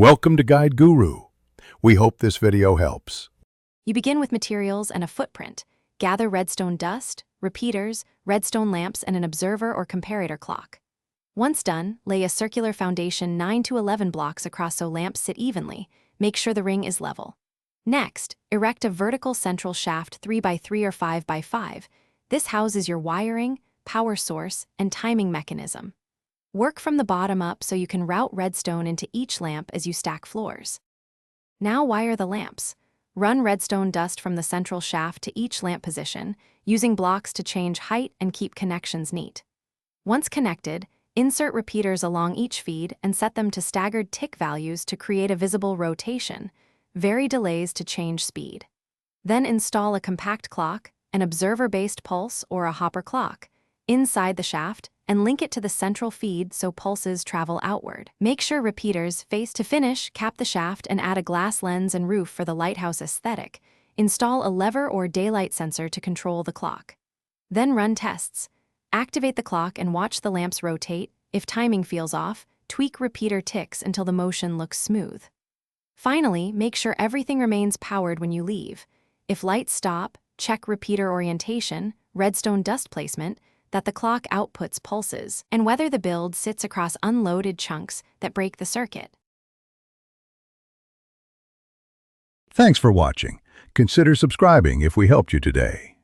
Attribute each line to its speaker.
Speaker 1: Welcome to Guide Guru. We hope this video helps.
Speaker 2: You begin with materials and a footprint. Gather redstone dust, repeaters, redstone lamps, and an observer or comparator clock. Once done, lay a circular foundation 9 to 11 blocks across so lamps sit evenly. Make sure the ring is level. Next, erect a vertical central shaft 3x3 or 5x5. This houses your wiring, power source, and timing mechanism. Work from the bottom up so you can route redstone into each lamp as you stack floors. Now wire the lamps. Run redstone dust from the central shaft to each lamp position, using blocks to change height and keep connections neat. Once connected, insert repeaters along each feed and set them to staggered tick values to create a visible rotation. Vary delays to change speed. Then install a compact clock, an observer-based pulse or a hopper clock, inside the shaft and link it to the central feed so pulses travel outward. Make sure repeaters face to finish, cap the shaft and add a glass lens and roof for the lighthouse aesthetic. Install a lever or daylight sensor to control the clock. Then run tests. Activate the clock and watch the lamps rotate. If timing feels off, tweak repeater ticks until the motion looks smooth. Finally, make sure everything remains powered when you leave. If lights stop, check repeater orientation, redstone dust placement, that the clock outputs pulses, and whether the build sits across unloaded chunks that break the circuit.
Speaker 1: Thanks for watching. Consider subscribing if we helped you today.